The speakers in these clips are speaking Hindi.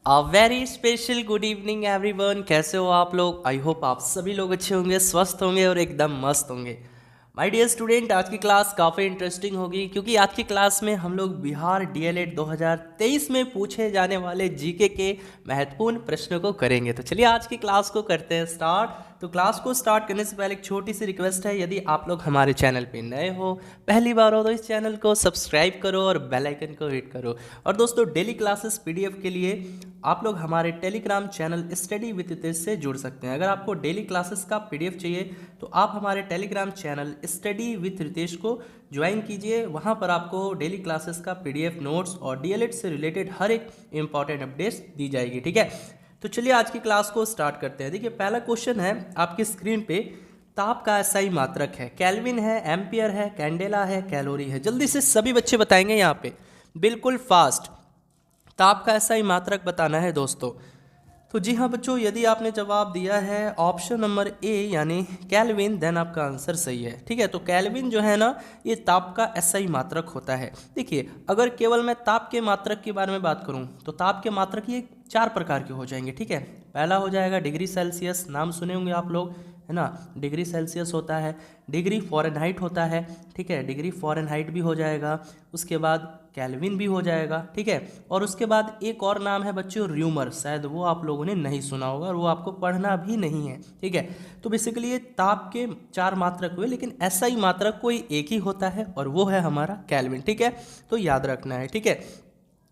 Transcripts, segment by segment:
A very special good evening everyone. कैसे हो आप लोग? आई होप आप सभी लोग अच्छे होंगे, स्वस्थ होंगे और एकदम मस्त होंगे। माय डियर स्टूडेंट, आज की क्लास काफ़ी इंटरेस्टिंग होगी क्योंकि आज की क्लास में हम लोग बिहार डीएलएड 2023 में पूछे जाने वाले जीके के महत्वपूर्ण प्रश्नों को करेंगे। तो चलिए आज की क्लास को करते हैं स्टार्ट। तो क्लास को स्टार्ट करने से पहले एक छोटी सी रिक्वेस्ट है, यदि आप लोग हमारे चैनल पे नए हो, पहली बार हो, तो इस चैनल को सब्सक्राइब करो और बेल आइकन को हिट करो। और दोस्तों, डेली क्लासेस पीडीएफ के लिए आप लोग हमारे Telegram channel study with Ritesh से जुड़ सकते हैं। अगर आपको डेली क्लासेस का पीडीएफ चाहिए तो आप हमारे Telegram channel study with Ritesh को ज्वाइन कीजिए। वहाँ पर आपको डेली क्लासेस का पीडीएफ, नोट्स और डीएलएड से रिलेटेड हर एक इंपॉर्टेंट अपडेट्स दी जाएगी। ठीक है, तो चलिए आज की क्लास को स्टार्ट करते हैं। देखिए, पहला क्वेश्चन है आपकी स्क्रीन पे। ताप का एसआई मात्रक है, केल्विन है, एम्पियर है, कैंडेला है, कैलोरी है। जल्दी से सभी बच्चे बताएंगे यहाँ पे, बिल्कुल फास्ट। ताप का एसआई मात्रक बताना है दोस्तों। तो जी हाँ बच्चों, यदि आपने जवाब दिया है ऑप्शन नंबर ए यानी केल्विन, देन आपका आंसर सही है। ठीक है, तो केल्विन जो है ना, ये ताप का एसआई मात्रक होता है। देखिए, अगर केवल मैं ताप के मात्रक के बारे में बात करूं तो ताप के मात्रक ये 4 प्रकार के हो जाएंगे। ठीक है, पहला हो जाएगा डिग्री सेल्सियस, नाम सुने होंगे आप लोग, है ना। डिग्री सेल्सियस होता है, डिग्री फ़ारेनहाइट होता है। ठीक है, डिग्री फ़ारेनहाइट भी हो जाएगा, उसके बाद केल्विन भी हो जाएगा। ठीक है, और उसके बाद एक और नाम है बच्चों र्यूमर, शायद वो आप लोगों ने नहीं सुना होगा और वो आपको पढ़ना भी नहीं है। ठीक है, तो बेसिकली ये ताप के 4 मात्रक हुए, लेकिन ऐसा ही मात्रक कोई एक ही होता है और वो है हमारा केल्विन। ठीक है, तो याद रखना है। ठीक है,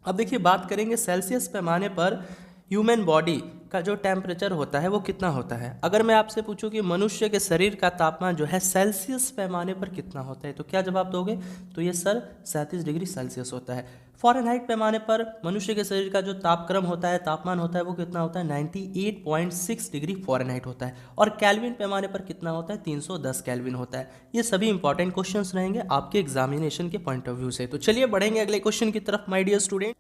अब देखिए बात करेंगे सेल्सियस पैमाने पर ह्यूमन बॉडी का जो टेम्परेचर होता है वो कितना होता है। अगर मैं आपसे पूछूं कि मनुष्य के शरीर का तापमान जो है सेल्सियस पैमाने पर कितना होता है, तो क्या जवाब दोगे? तो ये सर 37 डिग्री सेल्सियस होता है। फ़ारेनहाइट पैमाने पर मनुष्य के शरीर का जो तापक्रम होता है, तापमान होता है, वो कितना होता है? 98.6 डिग्री फ़ारेनहाइट होता है। और केल्विन पैमाने पर कितना होता है? 310 केल्विन होता है। ये सभी इंपॉर्टेंट क्वेश्चंस रहेंगे आपके एग्जामिनेशन के पॉइंट ऑफ व्यू से। तो चलिए बढ़ेंगे अगले क्वेश्चन की तरफ माय डियर स्टूडेंट।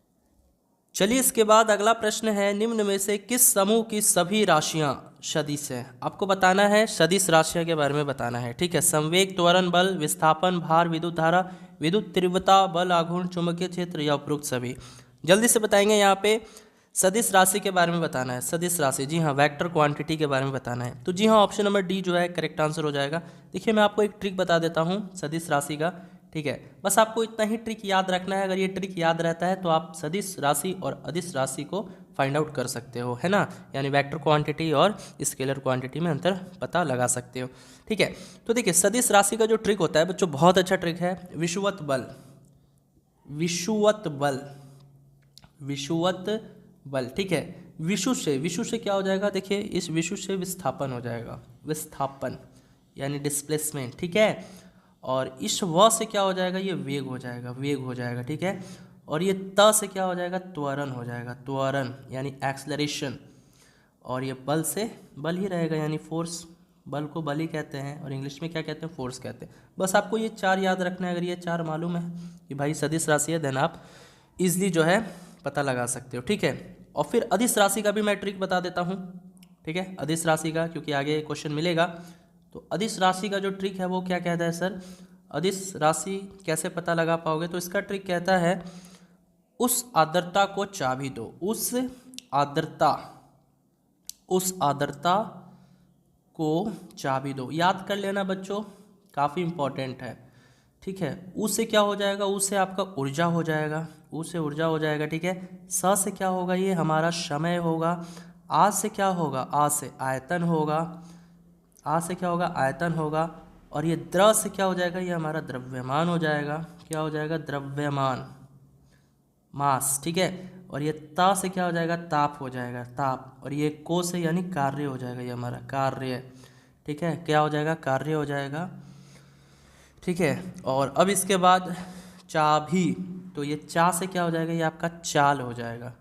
चलिए इसके बाद अगला प्रश्न है, निम्न में से किस समूह की सभी राशियां सदिश है? आपको बताना है, सदिश राशियां के बारे में बताना है। ठीक है, संवेग, त्वरण बल, विस्थापन, भार, विद्युत धारा, विद्युत तीव्रता, बल, आघूर्ण, चुंबकीय क्षेत्र या उपरोक्त सभी। जल्दी से बताएंगे यहाँ पे। सदिश राशि के बारे में बताना है, सदिश राशि, जी हाँ, वेक्टर क्वांटिटी के बारे में बताना है। तो जी हाँ, ऑप्शन नंबर डी जो है करेक्ट आंसर हो जाएगा। देखिए, मैं आपको एक ट्रिक बता देता हूँ सदिश राशि का। ठीक है, बस आपको इतना ही ट्रिक याद रखना है। अगर ये ट्रिक याद रहता है तो आप सदिश राशि और अदिश राशि को फाइंड आउट कर सकते हो, है ना। यानी वेक्टर क्वांटिटी और स्केलर क्वांटिटी में अंतर पता लगा सकते हो। ठीक है, तो देखिए सदिश राशि का जो ट्रिक होता है बच्चों, बहुत अच्छा ट्रिक है। विषुवत बल, विषुवत बल, विषुवत बल। ठीक है, विषु से क्या हो जाएगा? देखिए, इस विषु से विस्थापन हो जाएगा, विस्थापन यानी डिस्प्लेसमेंट। ठीक है, और इस व से क्या हो जाएगा? ये वेग हो जाएगा, वेग हो जाएगा। ठीक है, और ये त से क्या हो जाएगा? त्वरण हो जाएगा, त्वरण यानी एक्सलरेशन। और ये बल से बल ही रहेगा, यानी फोर्स। बल को बल ही कहते हैं और इंग्लिश में क्या कहते हैं? फोर्स कहते हैं। बस आपको ये 4 याद रखना है। अगर ये 4 मालूम है कि भाई सदिश राशि है, देन आप इजली जो है पता लगा सकते हो। ठीक है, और फिर अदिश राशि का भी मैं ट्रिक बता देता हूँ। ठीक है, अदिश राशि का, क्योंकि आगे क्वेश्चन मिलेगा। तो अदिश राशि का जो ट्रिक है वो क्या कहता है सर? अदिश राशि कैसे पता लगा पाओगे? तो इसका ट्रिक कहता है, उस आर्द्रता को चाबी दो, उस आर्द्रता, उस आर्द्रता को चाबी दो। याद कर लेना बच्चों, काफ़ी इंपॉर्टेंट है। ठीक है, ऊ से क्या हो जाएगा? ऊ से आपका ऊर्जा हो जाएगा, ऊ से ऊर्जा हो जाएगा। ठीक है, स से क्या होगा? ये हमारा समय होगा। आ से क्या होगा? आ से आयतन होगा, आ से क्या होगा? आयतन होगा। और ये द्र से क्या हो जाएगा? ये हमारा द्रव्यमान हो जाएगा। क्या हो जाएगा? द्रव्यमान, मास। ठीक है, और ये ता से क्या हो जाएगा? ताप हो जाएगा, ताप। और ये को से यानी कार्य हो जाएगा, ये हमारा कार्य। ठीक है, क्या हो जाएगा? कार्य हो जाएगा। ठीक है, और अब इसके बाद चाभी, तो ये चा से क्या हो जाएगा? ये आपका चाल हो जाएगा।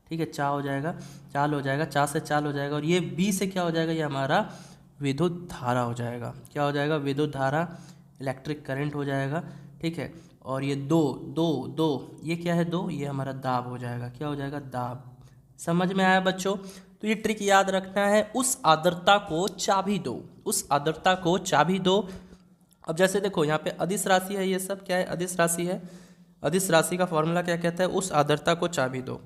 ठीक है, चा हो जाएगा, चाल हो जाएगा, चा से चाल हो जाएगा। और ये बी से क्या हो जाएगा? ये हमारा विद्युत धारा हो जाएगा। क्या हो जाएगा? विद्युत धारा, इलेक्ट्रिक करंट हो जाएगा। ठीक है, और ये दो दो दो, ये क्या है? दो, ये हमारा दाब हो जाएगा। क्या हो जाएगा? दाब। समझ में आया बच्चों? तो ये ट्रिक याद रखना है, उस आर्द्रता को चाबी दो, उस आर्द्रता को चाबी दो। अब जैसे देखो यहाँ पे अदिश राशि है, ये सब क्या है? अदिश राशि है। अदिश राशि का फॉर्मूला क्या कहता है? उस आर्द्रता को चाबी दो।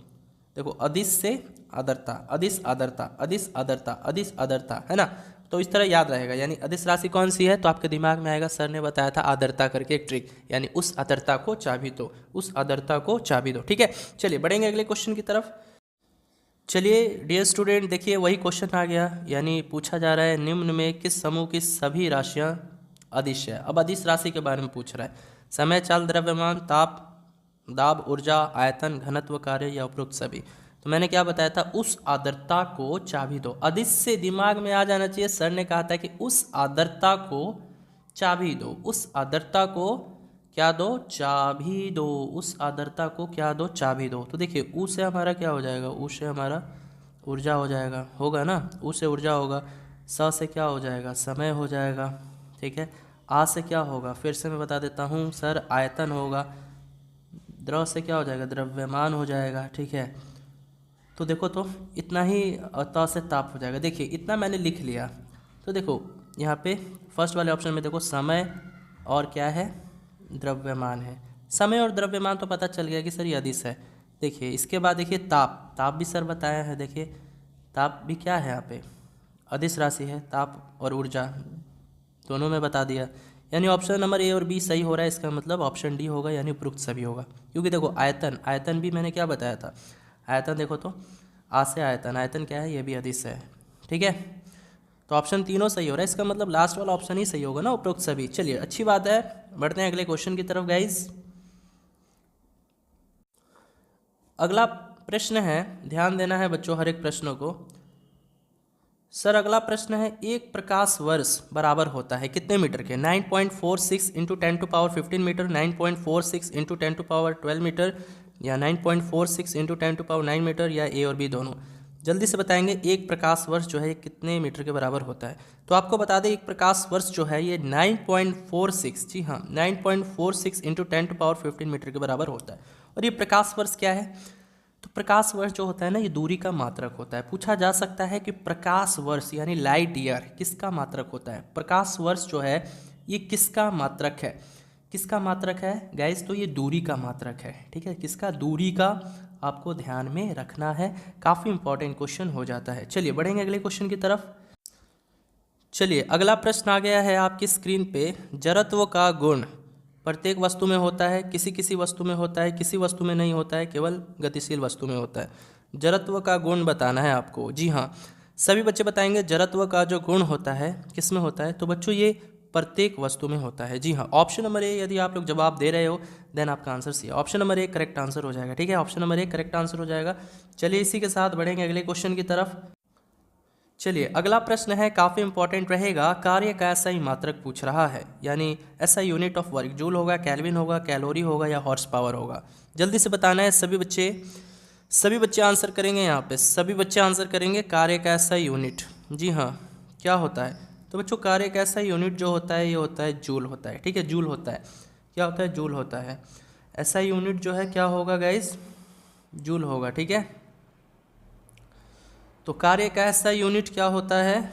देखो अदिश से आदरता, अदिश आदरता, अदिश आदरता, अदिश आदरता, है ना। तो इस तरह याद रहेगा। यानी अदिश राशि कौन सी है, तो आपके दिमाग में आएगा, सर ने बताया था आदरता करके एक ट्रिक, यानी उस आदरता को चाबी दो, उस आदरता को चाबी दो। ठीक है, चलिए बढ़ेंगे अगले क्वेश्चन की तरफ। चलिए डियर स्टूडेंट, देखिए वही क्वेश्चन आ गया, यानी पूछा जा रहा है निम्न में किस समूह की सभी राशियां अदिश है। अब अदिश राशि के बारे में पूछ रहा है, समय, चाल, द्रव्यमान, ताप, दाब, ऊर्जा, आयतन, घनत्व, कार्य या उपरोक्त सभी। तो मैंने क्या बताया था, उस आदरता को चाबी दो। अदिश से दिमाग में आ जाना चाहिए, सर ने कहा था कि उस आदरता को चाबी दो, उस आदरता को क्या दो, चाबी दो, उस आदरता को क्या दो, चाबी दो। तो देखिए ऊ से हमारा क्या हो जाएगा, ऊ से हमारा ऊर्जा हो जाएगा, होगा ना, ऊ से ऊर्जा होगा। स से क्या हो जाएगा, समय हो जाएगा। ठीक है, आ से क्या होगा, फिर से मैं बता देता हूँ सर, आयतन होगा। द्रव से क्या हो जाएगा, द्रव्यमान हो जाएगा। ठीक है, तो देखो तो इतना ही, त से ताप हो जाएगा। देखिए इतना मैंने लिख लिया। तो देखो यहाँ पे फर्स्ट वाले ऑप्शन में देखो समय और क्या है, द्रव्यमान है। समय और द्रव्यमान तो पता चल गया कि सर ये अदिश है। देखिए इसके बाद देखिए ताप, ताप भी सर बताया है। देखिए ताप भी क्या है, यहाँ पे अदिश राशि है। ताप और ऊर्जा दोनों में बता दिया, यानी ऑप्शन नंबर ए और बी सही हो रहा है। इसका मतलब ऑप्शन डी होगा, यानी उपयुक्त सभी होगा। क्योंकि देखो आयतन, आयतन भी मैंने क्या बताया था, आयतन देखो तो आ से आयतन, आयतन क्या है, ये भी अदिश है। ठीक है, तो ऑप्शन तीनों सही हो रहा है, इसका मतलब लास्ट वाला ऑप्शन ही सही होगा ना, उपरोक्त सभी। चलिए अच्छी बात है, बढ़ते हैं अगले क्वेश्चन की तरफ गाइज। अगला प्रश्न है, ध्यान देना है बच्चों हर एक प्रश्नों को। सर अगला प्रश्न है, एक प्रकाश वर्ष बराबर होता है कितने मीटर के, 9.46 इंटू 10⁻15 मीटर, 9.46 इंटू 10⁻12 मीटर, या 9.46 इंटू 10⁻9 मीटर, या ए और बी दोनों। जल्दी से बताएंगे एक प्रकाश वर्ष जो है ये कितने मीटर के बराबर होता है। तो आपको बता दें एक प्रकाश वर्ष जो है ये 9.46, जी हाँ 9.46 इंटू 10⁻15 मीटर के बराबर होता है। और ये प्रकाश वर्ष क्या है, तो प्रकाश वर्ष जो होता है ना, ये दूरी का मात्रक होता है। पूछा जा सकता है कि प्रकाश वर्ष यानी लाइट ईयर किसका मात्रक होता है। प्रकाश वर्ष जो है ये किसका मात्रक है, किसका मात्रक है गाइस, तो ये दूरी का मात्रक है। ठीक है, किसका, दूरी का, आपको ध्यान में रखना है, काफ़ी इंपॉर्टेंट क्वेश्चन हो जाता है। चलिए बढ़ेंगे अगले क्वेश्चन की तरफ। चलिए अगला प्रश्न आ गया है आपकी स्क्रीन पे, जड़त्व का गुण प्रत्येक वस्तु में होता है, किसी किसी वस्तु में होता है, किसी वस्तु में नहीं होता है, केवल गतिशील वस्तु में होता है। जड़त्व का गुण बताना है आपको। जी हाँ, सभी बच्चे बताएंगे जड़त्व का जो गुण होता है किस में होता है, तो बच्चों ये प्रत्येक वस्तु में होता है। जी हाँ, ऑप्शन नंबर ए यदि आप लोग जवाब दे रहे हो देन आपका आंसर सी है, option number A correct answer हो जाएगा। ठीक है, option number A correct answer हो जाएगा। चलिए इसी के साथ बढ़ेंगे अगले क्वेश्चन की तरफ। चलिए अगला प्रश्न है, काफ़ी इंपॉर्टेंट रहेगा, कार्य का एसआई मात्रक पूछ रहा है, यानी SI unit of work, joule होगा, केल्विन होगा, कैलोरी होगा, या हॉर्स पावर होगा। जल्दी से बताना है, सभी बच्चे आंसर करेंगे। यहाँ पे सभी बच्चे आंसर करेंगे, कार्य का एसआई यूनिट। जी हाँ, क्या होता है, तो बच्चों कार्य का एसआई यूनिट जो होता है ये होता है जूल होता है। ठीक है, जूल होता है, क्या होता है, जूल होता है। एसआई यूनिट जो है क्या होगा गाइज, जूल होगा। ठीक है, तो कार्य का ऐसा यूनिट क्या होता है,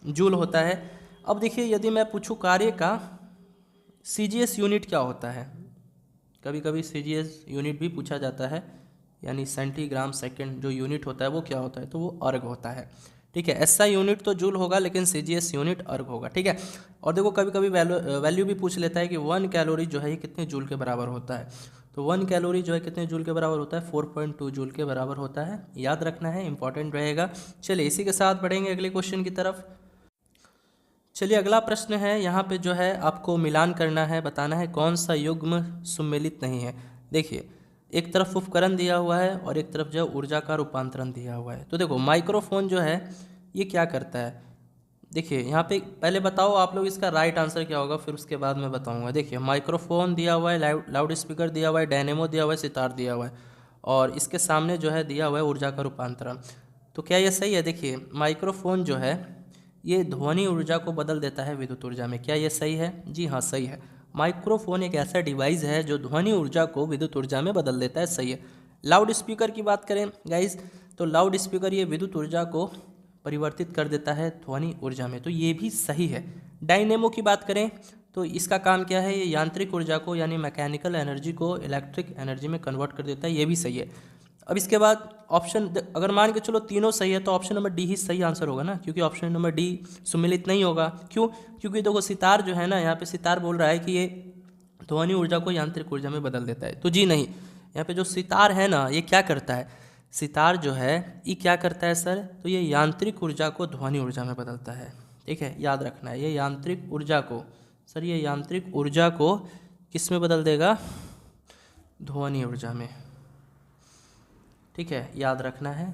जूल होता है। अब देखिए यदि मैं पूछूं कार्य का सीजीएस यूनिट क्या होता है, कभी कभी सीजीएस यूनिट भी पूछा जाता है, यानी सेंटीग्राम सेकंड जो यूनिट होता है वो क्या होता है, तो वो अर्ग होता है। ठीक है, एसआई यूनिट तो जूल होगा लेकिन सीजीएस यूनिट अर्ग होगा। ठीक है, और देखो कभी कभी वैल्यू भी पूछ लेता है कि 1 कैलोरी जो है ये कितने जूल के बराबर होता है, तो 1 कैलोरी जो है कितने जूल के बराबर होता है, 4.2 जूल के बराबर होता है। याद रखना है, इंपॉर्टेंट रहेगा। चलिए इसी के साथ बढ़ेंगे अगले क्वेश्चन की तरफ। चलिए अगला प्रश्न है, यहाँ पे जो है आपको मिलान करना है, बताना है कौन सा युग्म सुमेलित नहीं है। देखिए एक तरफ उपकरण दिया हुआ है और एक तरफ जो ऊर्जा का रूपांतरण दिया हुआ है। तो देखो माइक्रोफोन जो है ये क्या करता है, देखिए यहाँ पे पहले बताओ आप लोग इसका राइट आंसर क्या होगा, फिर उसके बाद मैं बताऊंगा। देखिए माइक्रोफोन दिया हुआ है, लाउड स्पीकर दिया हुआ है, डायनेमो दिया हुआ है, सितार दिया हुआ है, और इसके सामने जो है दिया हुआ है ऊर्जा का रूपांतरण। तो क्या ये सही है, देखिए माइक्रोफोन जो है ये ध्वनि ऊर्जा को बदल देता है विद्युत ऊर्जा में, क्या ये सही है, जी हाँ सही है। माइक्रोफोन एक ऐसा डिवाइस है जो ध्वनि ऊर्जा को विद्युत ऊर्जा में बदल देता है, सही है। लाउड स्पीकर की बात करें गाइज, तो लाउड स्पीकर ये विद्युत ऊर्जा को परिवर्तित कर देता है ध्वनि ऊर्जा में, तो ये भी सही है। डायनेमो की बात करें तो इसका काम क्या है, ये यांत्रिक ऊर्जा को यानी मैकेनिकल एनर्जी को इलेक्ट्रिक एनर्जी में कन्वर्ट कर देता है, ये भी सही है। अब इसके बाद ऑप्शन अगर मान के चलो तीनों सही है तो ऑप्शन नंबर डी ही सही आंसर होगा ना, क्योंकि ऑप्शन नंबर डी सुमेलित नहीं होगा। क्यों? क्योंकि देखो सितार जो है ना, यहाँ पे सितार बोल रहा है कि ये ध्वनि ऊर्जा को यांत्रिक ऊर्जा में बदल देता है, तो जी नहीं। यहाँ पे जो सितार है ना, ये क्या करता है, सितार जो है ये क्या करता है सर, तो ये यांत्रिक ऊर्जा को ध्वनि ऊर्जा में बदलता है। ठीक है, याद रखना है, ये यांत्रिक ऊर्जा को, सर ये यांत्रिक ऊर्जा को किस में बदल देगा, ध्वनि ऊर्जा में। ठीक है, याद रखना है।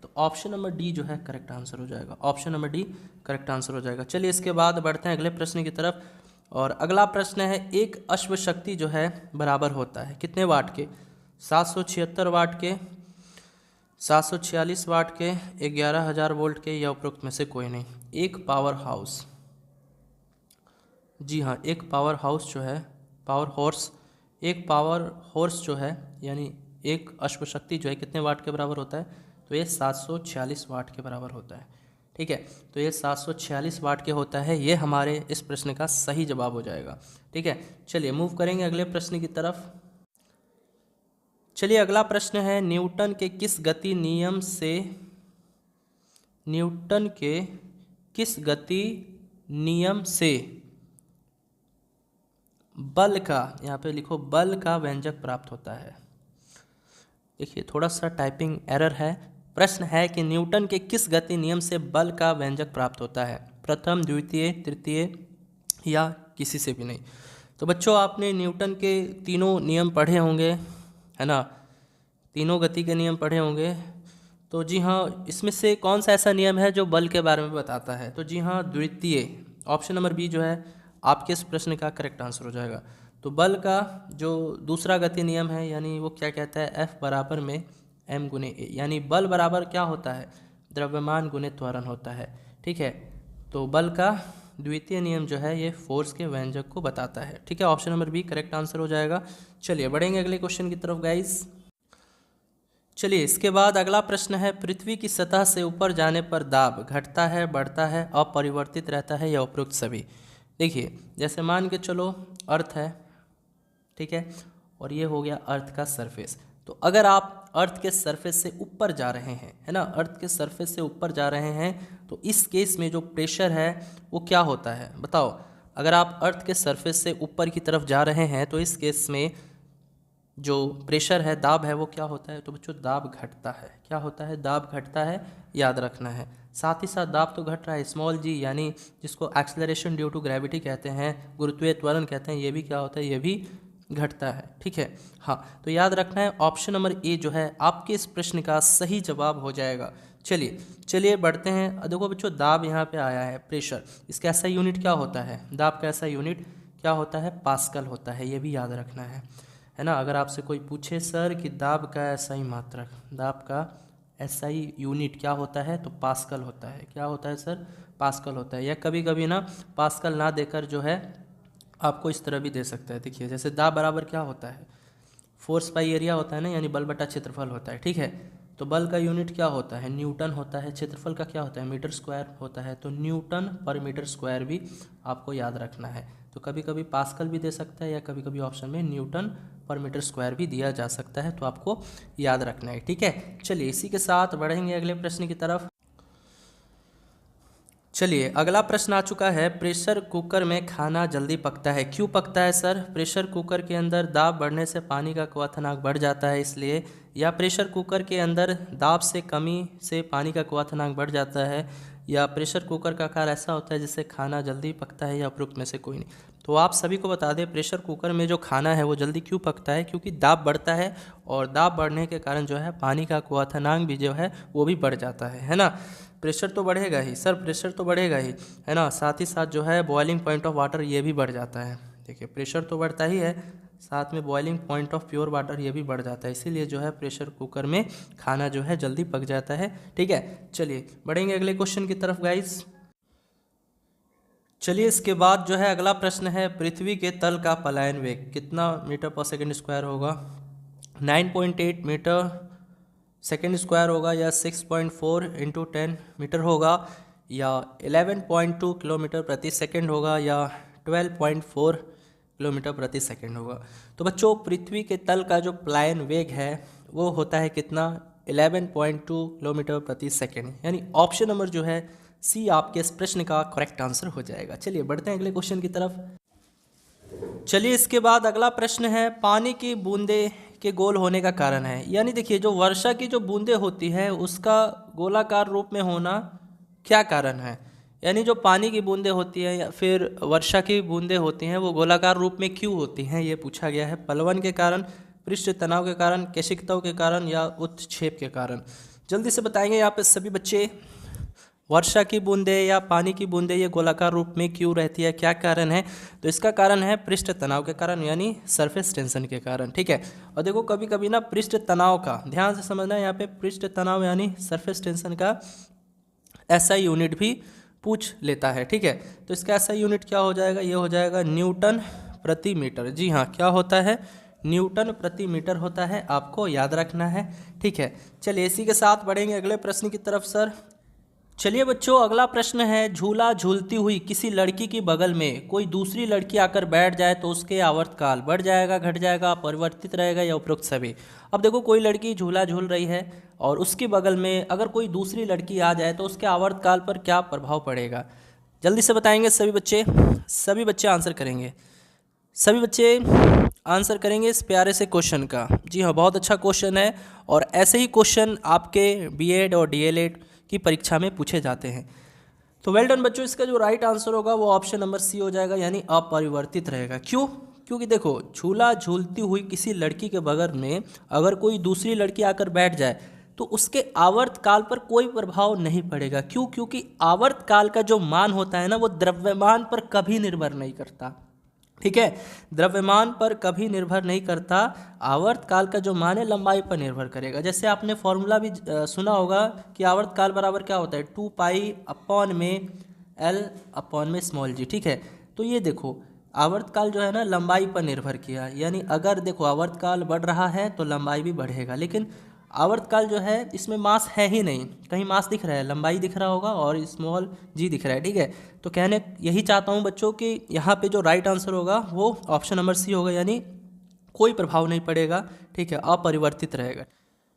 तो ऑप्शन नंबर डी जो है करेक्ट आंसर हो जाएगा, option number D correct answer हो जाएगा। चलिए इसके बाद बढ़ते हैं अगले प्रश्न की तरफ, और अगला प्रश्न है एक अश्व शक्ति जो है बराबर होता है कितने वाट के, 776 वाट के, 746 वाट के, 11,000 वोल्ट के, या उपरोक्त में से कोई नहीं। एक पावर हाउस, जी हाँ, एक पावर हाउस जो है, पावर हॉर्स, एक पावर हॉर्स जो है यानी एक अश्वशक्ति जो है कितने वाट के बराबर होता है, तो ये 746 वाट के बराबर होता है। ठीक है, तो ये 746 वाट के होता है, ये हमारे इस प्रश्न का सही जवाब हो जाएगा। ठीक है, चलिए मूव करेंगे अगले प्रश्न की तरफ। चलिए अगला प्रश्न है न्यूटन के किस गति नियम से, न्यूटन के किस गति नियम से बल का, यहाँ पे लिखो बल का व्यंजक प्राप्त होता है। देखिए थोड़ा सा टाइपिंग एरर है। प्रश्न है कि न्यूटन के किस गति नियम से बल का व्यंजक प्राप्त होता है, प्रथम, द्वितीय, तृतीय या किसी से भी नहीं। तो बच्चों आपने न्यूटन के तीनों नियम पढ़े होंगे, है ना, तीनों गति के नियम पढ़े होंगे। तो जी हाँ, इसमें से कौन सा ऐसा नियम है जो बल के बारे में बताता है, तो जी हाँ द्वितीय, ऑप्शन नंबर बी जो है आपके इस प्रश्न का करेक्ट आंसर हो जाएगा। तो बल का जो दूसरा गति नियम है यानी वो क्या कहता है, F बराबर में m गुने ए, यानी बल बराबर क्या होता है, द्रव्यमान गुने त्वरण होता है। ठीक है, तो बल का द्वितीय नियम जो है ये फोर्स के व्यंजक को बताता है। ठीक है, option number B correct answer हो जाएगा। चलिए बढ़ेंगे अगले क्वेश्चन की तरफ गाइस। चलिए इसके बाद अगला प्रश्न है पृथ्वी की सतह से ऊपर जाने पर दाब घटता है, बढ़ता है, अपरिवर्तित रहता है या उपरोक्त सभी। देखिए जैसे मान के चलो अर्थ है, ठीक है, और ये हो गया अर्थ का सरफेस। तो अगर आप अर्थ के सरफेस से ऊपर जा रहे हैं, है ना, अर्थ के सरफेस से ऊपर जा रहे हैं, तो इस केस में जो प्रेशर है वो क्या होता है बताओ। अगर आप अर्थ के सरफेस से ऊपर की तरफ जा रहे हैं तो इस केस में जो प्रेशर है, दाब है, वो क्या होता है, तो बच्चों दाब घटता है। क्या होता है, दाब घटता है, याद रखना है। साथ ही साथ दाब तो घट रहा है, स्मॉल जी यानी जिसको एक्सेलरेशन ड्यू टू ग्रेविटी कहते हैं, गुरुत्वीय त्वरण कहते हैं, ये भी क्या होता है, ये भी घटता है। ठीक है, हाँ, तो याद रखना है ऑप्शन नंबर ए जो है आपके इस प्रश्न का सही जवाब हो जाएगा। चलिए बढ़ते हैं। देखो बच्चों दाब यहाँ पे आया है, प्रेशर, इसका ऐसा यूनिट क्या होता है, दाब का ऐसा यूनिट क्या होता है, पास्कल होता है, ये भी याद रखना है ना। अगर आपसे कोई पूछे सर कि दाब का एसआई मात्रक, दाब का एसआई यूनिट क्या होता है, तो पास्कल होता है। क्या होता है सर, पास्कल होता है। या कभी कभी ना पास्कल ना देकर जो है आपको इस तरह भी दे सकता है। देखिए जैसे दाब बराबर क्या होता है, फोर्स बाई एरिया होता है ना, यानी बल बटा क्षेत्रफल होता है। ठीक है, तो बल का यूनिट क्या होता है, न्यूटन होता है, क्षेत्रफल का क्या होता है, मीटर स्क्वायर होता है। तो न्यूटन पर मीटर स्क्वायर भी आपको याद रखना है। तो कभी कभी पास्कल भी दे सकता है या कभी कभी ऑप्शन में न्यूटन पर मीटर स्क्वायर भी दिया जा सकता है, तो आपको याद रखना है। ठीक है, चलिए इसी के साथ बढ़ेंगे अगले प्रश्न की तरफ। चलिए अगला प्रश्न आ चुका है, प्रेशर कुकर में खाना जल्दी पकता है, क्यों पकता है सर। प्रेशर कुकर के अंदर दाब बढ़ने से पानी का क्वथनांक बढ़ जाता है इसलिए, या प्रेशर कुकर के अंदर दाब से कमी से पानी का क्वथनांक बढ़ जाता है, या प्रेशर कुकर का आकार ऐसा होता है जिससे खाना जल्दी पकता है, या उपरोक्त में से कोई नहीं। तो आप सभी को बता दें प्रेशर कुकर में जो खाना है वो जल्दी क्यों पकता है, क्योंकि दाब बढ़ता है, और दाब बढ़ने के कारण जो है पानी का क्वथनांक भी जो है वो भी बढ़ जाता है ना। प्रेशर तो बढ़ेगा ही सर, प्रेशर तो बढ़ेगा ही, है ना, साथ ही साथ जो है बॉइलिंग पॉइंट ऑफ वाटर ये भी बढ़ जाता है। देखिए प्रेशर तो बढ़ता ही है, साथ में boiling point of pure water ये भी बढ़ जाता है, इसीलिए जो है प्रेशर कुकर में खाना जो है जल्दी पक जाता है। ठीक है, चलिए बढ़ेंगे अगले क्वेश्चन की तरफ गाइस। चलिए इसके बाद जो है अगला प्रश्न है, पृथ्वी के तल का पलायन वेग कितना मीटर पर सेकेंड स्क्वायर होगा, 9.8 मीटर सेकेंड स्क्वायर होगा, या 6.4 × 10 मीटर होगा, या 11.2 किलोमीटर प्रति सेकंड होगा, या 12.4 किलोमीटर प्रति सेकंड होगा। तो बच्चों पृथ्वी के तल का जो पलायन वेग है वो होता है कितना, 11.2 किलोमीटर प्रति सेकेंड। यानी ऑप्शन नंबर जो है सी आपके इस प्रश्न का करेक्ट आंसर हो जाएगा। चलिए बढ़ते हैं अगले क्वेश्चन की तरफ। चलिए इसके बाद अगला प्रश्न है, पानी की बूंदे के गोल होने का कारण है। यानी देखिए जो वर्षा की जो बूंदे होती है उसका गोलाकार रूप में होना क्या कारण है। यानी जो पानी की बूंदे होती है या फिर वर्षा की बूंदे होती हैं वो गोलाकार रूप में क्यों होती हैं, ये पूछा गया है। पलवन के कारण, पृष्ठ तनाव के कारण, केशिकतव के कारण या उत्क्षेप के कारण। जल्दी से बताएंगे यहाँ पे सभी बच्चे, वर्षा की बूंदे या पानी की बूंदे ये गोलाकार रूप में क्यों रहती है, क्या कारण है। तो इसका कारण है पृष्ठ तनाव के कारण यानी सरफेस टेंशन के कारण। ठीक है, और देखो कभी कभी ना पृष्ठ तनाव का ध्यान से समझना है, यहाँ पे पृष्ठ तनाव यानी सरफेस टेंशन का एसआई यूनिट भी पूछ लेता है। ठीक है, तो इसका एसआई यूनिट क्या हो जाएगा, ये हो जाएगा न्यूटन प्रति मीटर। जी हाँ, क्या होता है, न्यूटन प्रति मीटर होता है, आपको याद रखना है। ठीक है, चलिए इसी के साथ बढ़ेंगे अगले प्रश्न की तरफ सर। चलिए बच्चों अगला प्रश्न है, झूला झूलती हुई किसी लड़की की बगल में कोई दूसरी लड़की आकर बैठ जाए तो उसके आवर्तकाल बढ़ जाएगा, घट जाएगा, परिवर्तित रहेगा या उपरोक्त सभी। अब देखो कोई लड़की झूला झूल रही है और उसके बगल में अगर कोई दूसरी लड़की आ जाए तो उसके आवर्तकाल पर क्या प्रभाव पड़ेगा। जल्दी से बताएंगे सभी बच्चे आंसर करेंगे, सभी बच्चे आंसर करेंगे इस प्यारे से क्वेश्चन का। जी हाँ, बहुत अच्छा क्वेश्चन है और ऐसे ही क्वेश्चन आपके बीएड और डीएलएड की परीक्षा में पूछे जाते हैं। तो वेल डन बच्चों, इसका जो राइट आंसर होगा वो ऑप्शन नंबर सी हो जाएगा यानी अपरिवर्तित रहेगा। क्यों, क्योंकि देखो झूला झूलती हुई किसी लड़की के बगल में अगर कोई दूसरी लड़की आकर बैठ जाए तो उसके आवर्तकाल पर कोई प्रभाव नहीं पड़ेगा। क्यों, क्योंकि आवर्तकाल का जो मान होता है ना वो द्रव्यमान पर कभी निर्भर नहीं करता। ठीक है, द्रव्यमान पर कभी निर्भर नहीं करता, आवर्तकाल का जो मान है लंबाई पर निर्भर करेगा। जैसे आपने फॉर्मूला भी सुना होगा कि आवर्तकाल बराबर क्या होता है, 2 पाई अपॉन में L अपॉन में स्मॉल जी। ठीक है, तो ये देखो आवर्तकाल जो है ना लंबाई पर निर्भर किया, यानी अगर देखो आवर्तकाल बढ़ रहा है तो लंबाई भी बढ़ेगा, लेकिन आवर्तकाल जो है इसमें मास है ही नहीं, कहीं मास दिख रहा है, लंबाई दिख रहा होगा और स्मॉल जी दिख रहा है। ठीक है, तो कहने यही चाहता हूँ बच्चों कि यहाँ पे जो राइट आंसर होगा वो ऑप्शन नंबर सी होगा यानी कोई प्रभाव नहीं पड़ेगा। ठीक है, अपरिवर्तित रहेगा।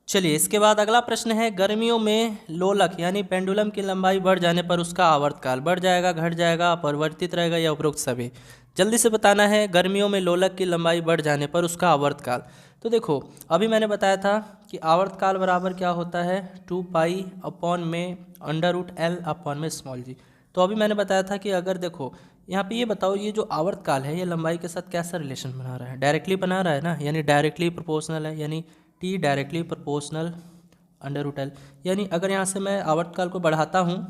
चलिए इसके बाद अगला प्रश्न है, गर्मियों में लोलक यानी पेंडुलम की लंबाई बढ़ जाने पर उसका आवर्तकाल बढ़ जाएगा, घट जाएगा, अपरिवर्तित रहेगा या उपरोक्त सभी। जल्दी से बताना है, गर्मियों में लोलक की लंबाई बढ़ जाने पर उसका आवर्तकाल। तो देखो अभी मैंने बताया था कि आवर्तकाल बराबर क्या होता है, 2 पाई अपॉन में √L अपॉन में स्मॉल जी। तो अभी मैंने बताया था कि अगर देखो यहाँ पे ये बताओ ये जो आवर्तकाल है ये लंबाई के साथ कैसा रिलेशन बना रहा है, डायरेक्टली बना रहा है ना, यानी डायरेक्टली प्रोपोर्शनल है, यानी T डायरेक्टली प्रोपोर्शनल √L। यानी अगर यहाँ से मैं आवर्तकाल को बढ़ाता हूँ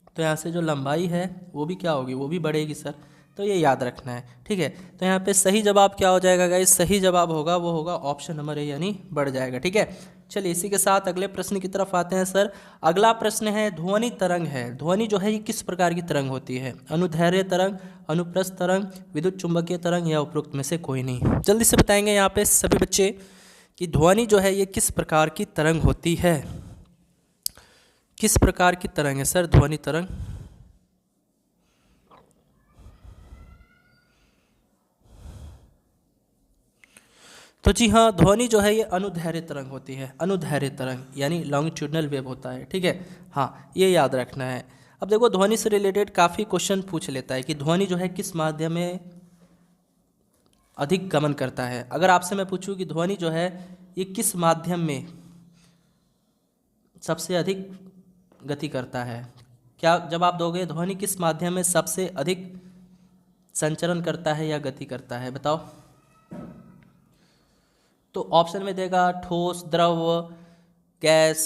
तो यहाँ से जो लंबाई है वो भी क्या होगी, वो भी बढ़ेगी सर। तो ये याद रखना है। ठीक है, तो यहाँ पे सही जवाब क्या हो जाएगा गाइस, सही जवाब होगा वो होगा ऑप्शन नंबर ए यानी बढ़ जाएगा। ठीक है, चलिए इसी के साथ अगले प्रश्न की तरफ आते हैं सर। अगला प्रश्न है, ध्वनि तरंग है, ध्वनि जो है ये किस प्रकार की तरंग होती है, अनुदैर्घ्य तरंग, अनुप्रस्थ तरंग, विद्युत चुंबकीय तरंग या उपरोक्त में से कोई नहीं। जल्दी से बताएंगे यहाँ पे सभी बच्चे कि ध्वनि जो है ये किस प्रकार की तरंग होती है, किस प्रकार की तरंग है सर ध्वनि तरंग। तो जी हाँ, ध्वनि जो है ये अनुदैर्घ्य तरंग होती है, अनुदैर्घ्य तरंग यानी लॉन्गिट्यूडनल वेव होता है। ठीक है, हाँ ये याद रखना है। अब देखो ध्वनि से रिलेटेड काफ़ी क्वेश्चन पूछ लेता है कि ध्वनि जो है किस माध्यम में अधिक गमन करता है। अगर आपसे मैं पूछूं कि ध्वनि जो है ये किस माध्यम में सबसे अधिक गति करता है, क्या जवाब दोगे, ध्वनि किस माध्यम में सबसे अधिक संचरण करता है या गति करता है, बताओ। तो ऑप्शन में देगा ठोस, द्रव, गैस,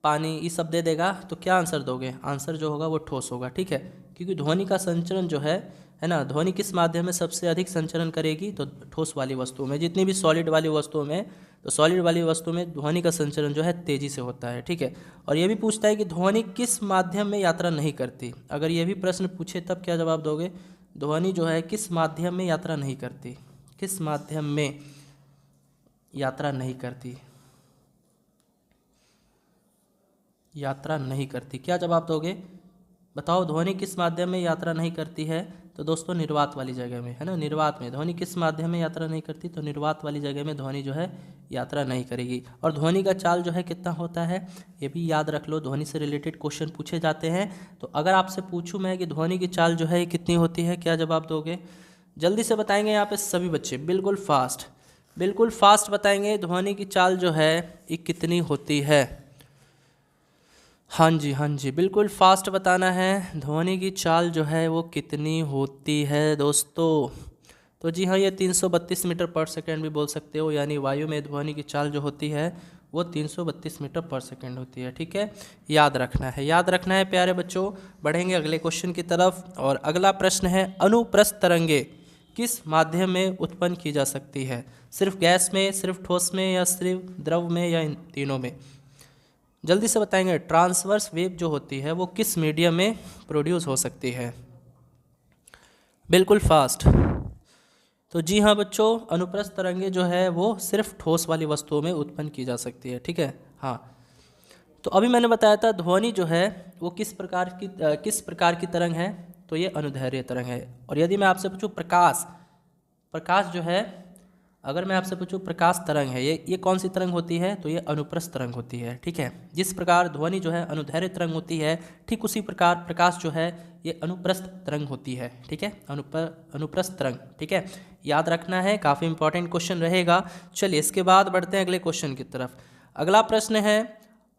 पानी, ये सब दे देगा, तो क्या आंसर दोगे, आंसर जो होगा वो ठोस होगा। ठीक है, क्योंकि ध्वनि का संचरण जो है ना, ध्वनि किस माध्यम में सबसे अधिक संचरण करेगी, तो ठोस वाली वस्तुओं में। जितनी भी सॉलिड वाली वस्तुओं में, तो सॉलिड वाली वस्तु में ध्वनि का संचरण जो है तेज़ी से होता है। ठीक है, और ये भी पूछता है कि ध्वनि किस माध्यम में यात्रा नहीं करती। अगर ये भी प्रश्न पूछे तब क्या जवाब दोगे, ध्वनि जो है किस माध्यम में यात्रा नहीं करती, किस माध्यम में यात्रा नहीं करती, यात्रा नहीं करती, क्या जवाब दोगे, बताओ ध्वनि किस माध्यम में यात्रा नहीं करती है। तो दोस्तों निर्वात वाली जगह में, है ना, निर्वात में। ध्वनि किस माध्यम में यात्रा नहीं करती, तो निर्वात वाली जगह में ध्वनि जो है यात्रा नहीं करेगी। और ध्वनि का चाल जो है कितना होता है, ये भी याद रख लो, ध्वनि से रिलेटेड क्वेश्चन पूछे जाते हैं। तो अगर आपसे पूछूं मैं कि ध्वनि की चाल जो है कितनी होती है, क्या जवाब दोगे? जल्दी से बताएंगे यहाँ पे सभी बच्चे, बिल्कुल फास्ट बताएंगे। ध्वनि की चाल जो है ये कितनी होती है? हाँ जी, बिल्कुल फास्ट बताना है। ध्वनि की चाल जो है वो कितनी होती है दोस्तों? तो जी हाँ, ये 332 मीटर पर सेकेंड भी बोल सकते हो, यानी वायु में ध्वनि की चाल जो होती है वो 332 मीटर पर सेकेंड होती है। ठीक है, याद रखना है प्यारे बच्चों। बढ़ेंगे अगले क्वेश्चन की तरफ, और अगला प्रश्न है, अनुप्रस्थ तरंगे किस माध्यम में उत्पन्न की जा सकती है? सिर्फ गैस में, सिर्फ ठोस में, या सिर्फ द्रव में, या इन तीनों में? जल्दी से बताएंगे। ट्रांसवर्स वेव जो होती है वो किस मीडियम में प्रोड्यूस हो सकती है? बिल्कुल फास्ट। तो जी हाँ बच्चों, अनुप्रस्थ तरंगे जो है वो सिर्फ ठोस वाली वस्तुओं में उत्पन्न की जा सकती है। ठीक है, हाँ। तो अभी मैंने बताया था ध्वनि जो है वो किस प्रकार की तरंग है, तो ये अनुदैर्घ्य तरंग है। और यदि मैं आपसे पूछूं प्रकाश जो है, अगर मैं आपसे पूछूं प्रकाश तरंग है, ये कौन सी तरंग होती है, तो ये अनुप्रस्थ तरंग होती है। ठीक है, जिस प्रकार ध्वनि जो है अनुदैर्घ्य तरंग होती है, ठीक उसी प्रकार प्रकाश जो है ये अनुप्रस्थ तरंग होती है। ठीक है, अनुप्रस्थ तरंग। ठीक है, याद रखना है, काफ़ी इंपॉर्टेंट क्वेश्चन रहेगा। चलिए इसके बाद बढ़ते हैं अगले क्वेश्चन की तरफ। अगला प्रश्न है,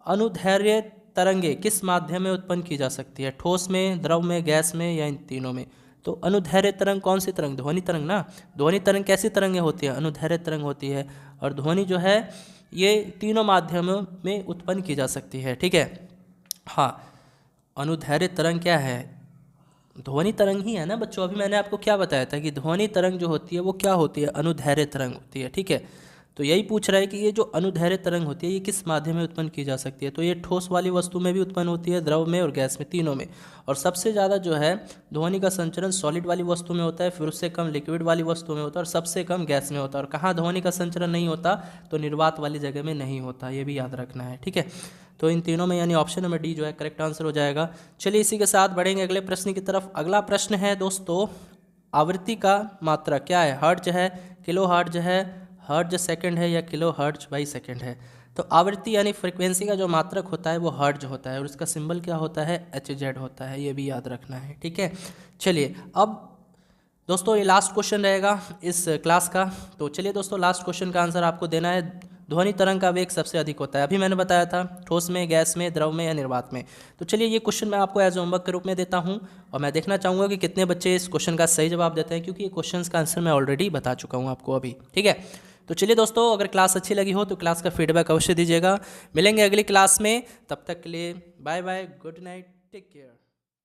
अनुदैर्घ्य तरंगे किस माध्यम में उत्पन्न की जा सकती है? ठोस में, द्रव में, गैस में, या इन तीनों में? तो अनुदैर्घ्य तरंग कौन सी तरंग? ध्वनि तरंग ना। ध्वनि तरंग कैसी तरंगें होती है? अनुदैर्घ्य तरंग होती है। और ध्वनि जो है ये तीनों माध्यमों में उत्पन्न की जा सकती है। ठीक है, हाँ। अनुदैर्घ्य तरंग क्या है? ध्वनि तरंग ही है ना बच्चों। अभी मैंने आपको क्या बताया था कि ध्वनि तरंग जो होती है वो क्या होती है? अनुदैर्घ्य तरंग होती है। ठीक है, तो यही पूछ रहा है कि ये जो अनुदैर्घ्य तरंग होती है ये किस माध्यम में उत्पन्न की जा सकती है? तो ये ठोस वाली वस्तु में भी उत्पन्न होती है, द्रव में और गैस में, तीनों में। और सबसे ज़्यादा जो है ध्वनि का संचरण सॉलिड वाली वस्तु में होता है, फिर उससे कम लिक्विड वाली वस्तु में होता है, और सबसे कम गैस में होता है। और कहाँ ध्वनि का संचरण नहीं होता? तो निर्वात वाली जगह में नहीं होता, ये भी याद रखना है। ठीक है, तो इन तीनों में यानी ऑप्शन नंबर डी जो है करेक्ट आंसर हो जाएगा। चलिए इसी के साथ बढ़ेंगे अगले प्रश्न की तरफ। अगला प्रश्न है दोस्तों, आवृत्ति का मात्रा क्या है? हर्ट्ज है, किलो हर्ट्ज है, हर्ट्ज सेकंड है, या किलो हर्ट्ज बाई सेकंड है? तो आवृत्ति यानी फ्रीक्वेंसी का जो मात्रक होता है वो हर्ट्ज होता है, और उसका सिंबल क्या होता है? HZ होता है, ये भी याद रखना है। ठीक है, चलिए अब दोस्तों ये लास्ट क्वेश्चन रहेगा इस क्लास का। तो चलिए दोस्तों, लास्ट क्वेश्चन का आंसर आपको देना है। ध्वनि तरंग का वेग सबसे अधिक होता है, अभी मैंने बताया था, ठोस में, गैस में, द्रव में, या निर्वात में। तो चलिए ये क्वेश्चन मैं आपको एज होमवर्क के रूप में देता हूं, और मैं देखना चाहूँगा कि कितने बच्चे इस क्वेश्चन का सही जवाब देते हैं, क्योंकि ये क्वेश्चन का आंसर मैं ऑलरेडी बता चुका हूँ आपको अभी। ठीक है, तो चलिए दोस्तों, अगर क्लास अच्छी लगी हो तो क्लास का फीडबैक अवश्य दीजिएगा। मिलेंगे अगली क्लास में, तब तक के लिए bye bye, good night, take care.